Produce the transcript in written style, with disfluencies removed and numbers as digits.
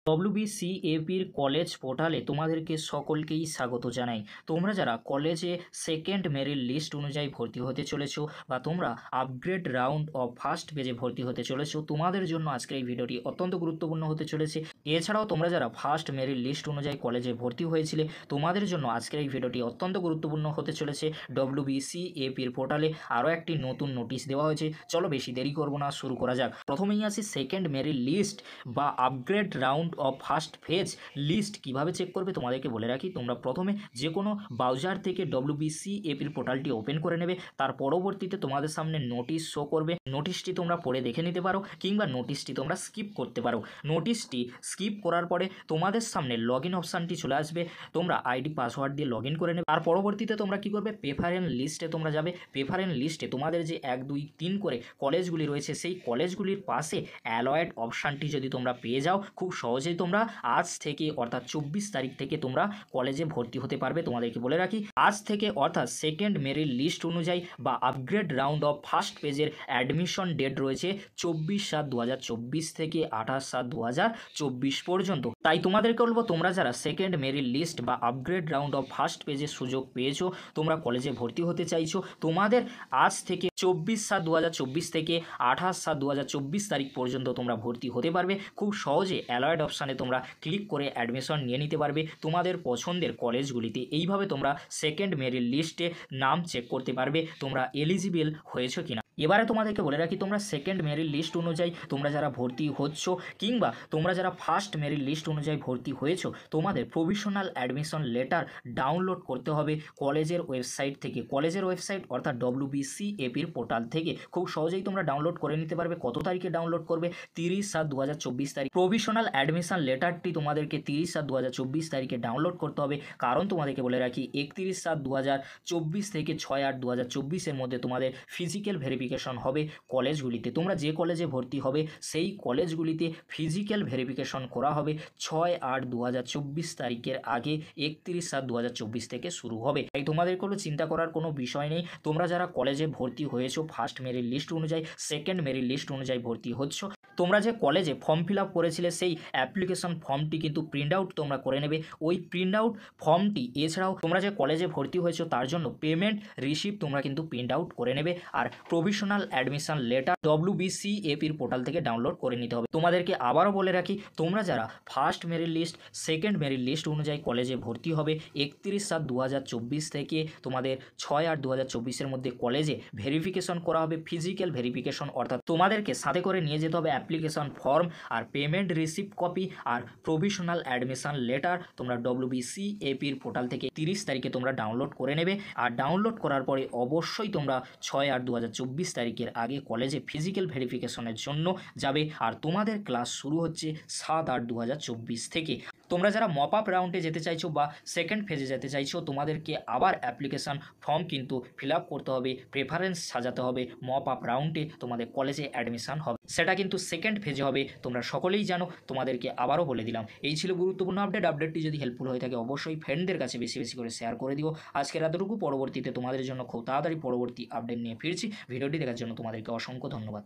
WBCAPর college পোর্টালে তোমাদেরকে সকলকেই স্বাগত জানাই। তোমরা যারা কলেজে সেকেন্ড মেরিট লিস্ট অনুযায়ী ভর্তি হতে চলেছো বা তোমরা আপগ্রেড রাউন্ড অফ ফার্স্ট পেজে ভর্তি হতে চলেছো, তোমাদের জন্য আজকের এই ভিডিওটি অত্যন্ত গুরুত্বপূর্ণ হতে চলেছে। এছাড়াও তোমরা যারা ফার্স্ট মেরিট লিস্ট অনুযায়ী কলেজে ভর্তি হয়েছিলে, তোমাদের জন্য আজকের এই ভিডিওটি অত্যন্ত গুরুত্বপূর্ণ হতে চলেছে। WBCAPর পোর্টালে আরও একটি নতুন নোটিশ দেওয়া হয়েছে। চলো বেশি দেরি করবো না, শুরু করা যাক। প্রথমেই আসি সেকেন্ড মেরিট লিস্ট বা upgrade round of first phase list কিভাবে চেক করবে তোমাদেরকে বলে রাখি। তোমরা প্রথমে যে কোনো ব্রাউজার থেকে WBCAPর পোর্টালটি ওপেন করে নেবে। তার পরবর্তীতে তোমাদের সামনে নোটিশ শো করবে। নোটিশটি তোমরা পড়ে দেখে নিতে পারো কিংবা নোটিশটি তোমরা স্কিপ করতে পারো। নোটিশটি স্কিপ করার পরে তোমাদের সামনে লগ ইন অপশানটি চলে আসবে। তোমরা আইডি পাসওয়ার্ড দিয়ে লগ ইন করে নেবে। তার পরবর্তীতে তোমরা কী করবে, প্রেফারেন্স লিস্টে তোমরা যাবে। প্রেফারেন্স লিস্টে তোমাদের যে 1, 2, 3 করে কলেজগুলি রয়েছে, সেই কলেজগুলির পাশে অ্যালয়েড অপশানটি যদি তোমরা পেয়ে যাও, খুব সহজেই তোমরা আজ থেকে অর্থাৎ 24 তারিখ থেকে তোমরা কলেজে ভর্তি হতে পারবে। তোমাদেরকে বলে রাখি, আজ থেকে অর্থাৎ সেকেন্ড মেরিট লিস্ট অনুযায়ী বা আপগ্রেড রাউন্ড অফ ফার্স্ট পেজের অ্যাডমিশন ডেট রয়েছে 24/7/2024 থেকে 28/7/2024 পর্যন্ত। তাই তোমাদেরকে বলবো, তোমরা যারা সেকেন্ড মেরিট লিস্ট বা আপগ্রেড রাউন্ড অফ ফার্স্ট পেজের সুযোগ পেয়েছো, তোমরা কলেজে ভর্তি হতে চাইছো, তোমাদের আজ থেকে 24/7/2024 থেকে 28/7/2024 তারিখ পর্যন্ত তোমরা ভর্তি হতে পারবে। খুব সহজে অ্যালয়েড অপশানে তোমরা ক্লিক করে অ্যাডমিশন নিয়ে নিতে পারবে তোমাদের পছন্দের কলেজগুলিতে। এইভাবে তোমরা সেকেন্ড মেরিট লিস্টে নাম চেক করতে পারবে তোমরা এলিজিবল হয়েছো কিনা। এবারে তোমাদেরকে বলে রাখি, তোমরা সেকেন্ড মেরিট লিস্ট অনুযায়ী তোমরা যারা ভর্তি হচ্ছ কিংবা তোমরা যারা ফার্স্ট মেরিট লিস্ট অনুযায়ী ভর্তি হয়েছো, তোমাদের প্রভিশনাল অ্যাডমিশন লেটার ডাউনলোড করতে হবে কলেজের ওয়েবসাইট থেকে। কলেজের ওয়েবসাইট অর্থাৎ WBCAPর পোর্টাল থেকে খুব সহজেই তোমরা ডাউনলোড করে নিতে পারবে। কত তারিখে ডাউনলোড করবে? 30/7/2024 তারিখ। প্রভিশনাল অ্যাডমিশন লেটারটি তোমাদেরকে 30/7/2024 তারিখে ডাউনলোড করতে হবে। কারণ তোমাদেরকে বলে রাখি, 31/7/2024 থেকে 6/8/2024 মধ্যে তোমাদের ফিজিক্যাল ভেরিফিকেশন হবে কলেজগুলিতে। তোমরা যে কলেজে ভর্তি হবে সেই কলেজগুলিতে ফিজিক্যাল ভেরিফিকেশন করা হবে 6/8/2024 তারিখের আগে। 31/7/2024 থেকে শুরু হবে। তাই তোমাদের কোনো চিন্তা করার কোনো বিষয় নেই। তোমরা যারা কলেজে ভর্তি হয়েছো ফার্স্ট মেরিট লিস্ট অনুযায়ী, সেকেন্ড মেরিট লিস্ট অনুযায়ী ভর্তি হচ্ছ, তোমরা যে কলেজে ফর্ম ফিল আপ করেছিলে সেই অ্যাপ্লিকেশন ফর্মটি কিন্তু প্রিন্ট আউট তোমরা করে নেবে। ওই প্রিন্ট আউট ফর্মটি, এছাড়াও তোমরা যে কলেজে ভর্তি হয়েছো তার জন্য পেমেন্ট রিসিপ্ট তোমরা কিন্তু প্রিন্ট আউট করে নেবে। আর প্রভিশনাল অ্যাডমিশন লেটার WBCAPর পোর্টাল থেকে ডাউনলোড করে নিতে হবে। তোমাদেরকে আবারও বলে রাখি, তোমরা যারা first merit list second merit list অনুযায়ী কলেজে ভর্তি হবে, 31/7/2024 থেকে তোমাদের 6/8/2024 মধ্যে কলেজে ভেরিফিকেশন করা হবে। ফিজিক্যাল ভেরিফিকেশন অর্থাৎ তোমাদেরকে সাথে করে নিয়ে যেতে হবে অ্যাপ্লিকেশন ফর্ম আর পেমেন্ট রিসিপ্ট কপি আর প্রভিশনাল অ্যাডমিশন লেটার। তোমরা WBCAPর পোর্টাল থেকে 30 তারিখে তোমরা ডাউনলোড করে নেবে। আর ডাউনলোড করার পরে অবশ্যই তোমরা 6/8/2024 তারিখের আগে কলেজে ফিজিক্যাল ভেরিফিকেশনের জন্য যাবে। আর তোমাদের ক্লাস শুরু হচ্ছে 7/8/2024 থেকে। তোমরা যারা মপ আপ রাউন্ডে যেতে চাইছো বা সেকেন্ড ফেজে যেতে চাইছো, তোমাদেরকে আবার অ্যাপ্লিকেশান ফর্ম কিন্তু ফিল আপ করতে হবে, প্রেফারেন্স সাজাতে হবে। মপ আপ রাউন্ডে তোমাদের কলেজে অ্যাডমিশান হবে, সেটা কিন্তু সেকেন্ড ফেজে হবে। তোমরা সকলেই জানো, তোমাদেরকে আবারও বলে দিলাম। এই ছিল গুরুত্বপূর্ণ আপডেট। আপডেটটি যদি হেল্পফুল হয়ে থাকে অবশ্যই ফ্রেন্ডদের কাছে বেশি বেশি করে শেয়ার করে দিও। আজকের এতটুকু। পরবর্তীতে তোমাদের জন্য খুব তাড়াতাড়ি পরবর্তী আপডেট নিয়ে ফিরছি। ভিডিওটি দেখার জন্য তোমাদেরকে অসংখ্য ধন্যবাদ।